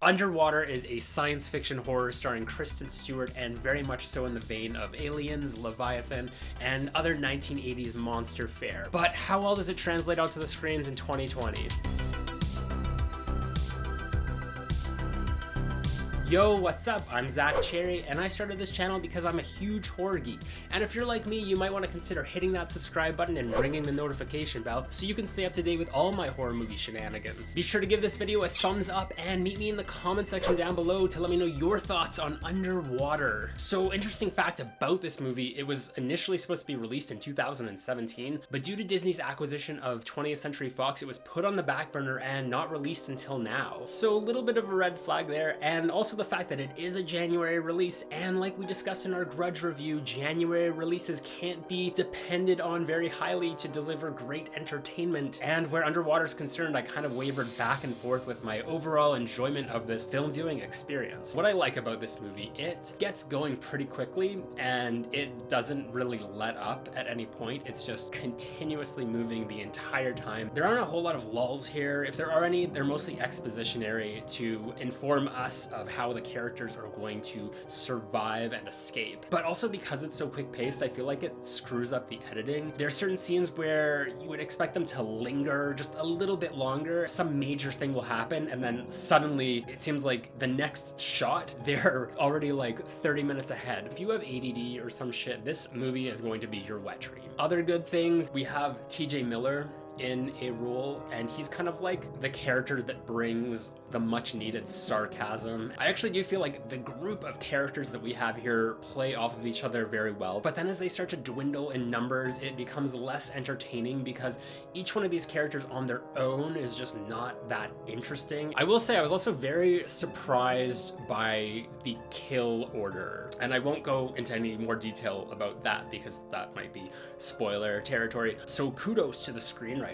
Underwater is a science fiction horror starring Kristen Stewart and very much so in the vein of Aliens, Leviathan, and other 1980s monster fare. But how well does it translate onto the screens in 2020? Yo, what's up? I'm Zach Cherry, and I started this channel because I'm a huge horror geek. And if you're like me, you might want to consider hitting that subscribe button and ringing the notification bell so you can stay up to date with all my horror movie shenanigans. Be sure to give this video a thumbs up and meet me in the comment section down below to let me know your thoughts on Underwater. So, interesting fact about this movie, it was initially supposed to be released in 2017, but due to Disney's acquisition of 20th Century Fox, it was put on the back burner and not released until now. So a little bit of a red flag there, and also the fact that it is a January release, and like we discussed in our Grudge review, January releases can't be depended on very highly to deliver great entertainment. And where Underwater's concerned, I kind of wavered back and forth with my overall enjoyment of this film viewing experience. What I like about this movie, it gets going pretty quickly and it doesn't really let up at any point. It's just continuously moving the entire time. There aren't a whole lot of lulls here. If there are any, they're mostly expositionary to inform us of how the characters are going to survive and escape. But also because it's so quick paced, I feel like it screws up the editing. There are certain scenes where you would expect them to linger just a little bit longer. Some major thing will happen and then suddenly it seems like the next shot, they're already like 30 minutes ahead. If you have ADD or some shit, this movie is going to be your wet dream. Other good things, we have TJ Miller in a role, and he's kind of like the character that brings the much needed sarcasm. I actually do feel like the group of characters that we have here play off of each other very well, but then as they start to dwindle in numbers, it becomes less entertaining because each one of these characters on their own is just not that interesting. I will say I was also very surprised by the kill order, and I won't go into any more detail about that because that might be spoiler territory. So kudos to the screenwriter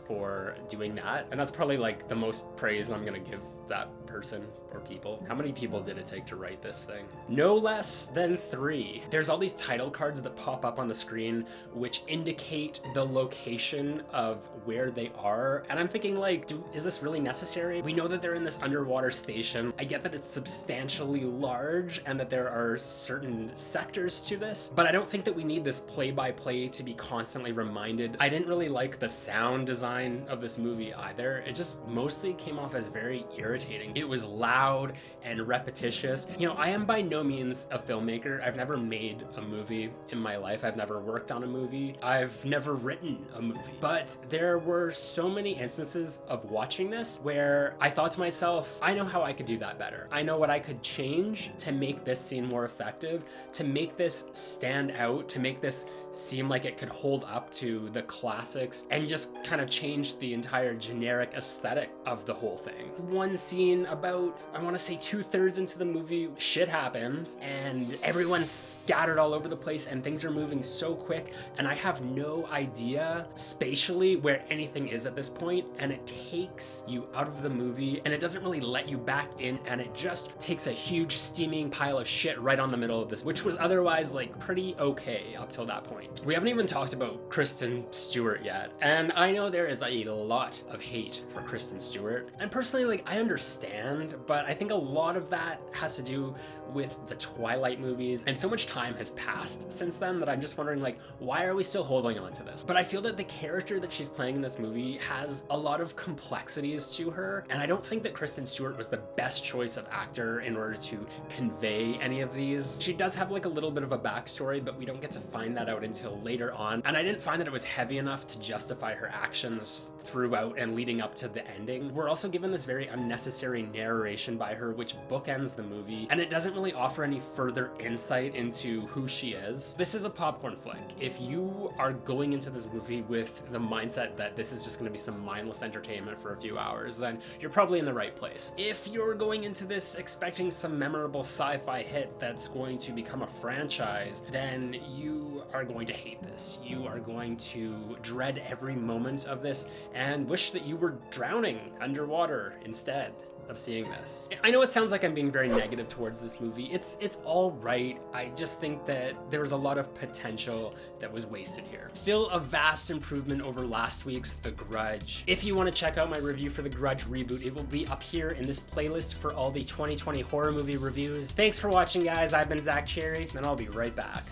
for doing that, and that's probably like the most praise I'm gonna give that person or people. How many people did it take to write this thing? No less than 3. There's all these title cards that pop up on the screen which indicate the location of where they are, and I'm thinking like, is this really necessary? We know that they're in this underwater station. I get that it's substantially large and that there are certain sectors to this, but I don't think that we need this play-by-play to be constantly reminded. I didn't really like the sound design of this movie either. It just mostly came off as very irritating. It was loud and repetitious. You know, I am by no means a filmmaker. I've never made a movie in my life. I've never worked on a movie. I've never written a movie. But there were so many instances of watching this where I thought to myself, I know how I could do that better. I know what I could change to make this scene more effective, to make this stand out, to make this seem like it could hold up to the classics, and just kind of change the entire generic aesthetic of the whole thing. One scene about, I want to say 2/3 into the movie, shit happens and everyone's scattered all over the place and things are moving so quick, and I have no idea spatially where anything is at this point, and it takes you out of the movie and it doesn't really let you back in, and it just takes a huge steaming pile of shit right on the middle of this, which was otherwise like pretty okay up till that point. We haven't even talked about Kristen Stewart yet, and I know there is a lot of hate for Kristen Stewart, and personally, like, I understand, but I think a lot of that has to do with the Twilight movies, and so much time has passed since then that I'm just wondering, like, why are we still holding on to this? But I feel that the character that she's playing in this movie has a lot of complexities to her, and I don't think that Kristen Stewart was the best choice of actor in order to convey any of these. She does have like a little bit of a backstory, but we don't get to find that out until later on, and I didn't find that it was heavy enough to justify her actions throughout and leading up to the ending. We're also given this very unnecessary narration by her which bookends the movie, and it doesn't really offer any further insight into who she is. This is a popcorn flick. If you are going into this movie with the mindset that this is just going to be some mindless entertainment for a few hours, then you're probably in the right place. If you're going into this expecting some memorable sci-fi hit that's going to become a franchise, then you are going to hate this. You are going to dread every moment of this and wish that you were drowning underwater instead. of seeing this. I know it sounds like I'm being very negative towards this movie. It's all right. I just think that there was a lot of potential that was wasted here. Still a vast improvement over last week's The Grudge. If you want to check out my review for The Grudge reboot, it will be up here in this playlist for all the 2020 horror movie reviews. Thanks for watching, guys. I've been Zach Cherry, and I'll be right back.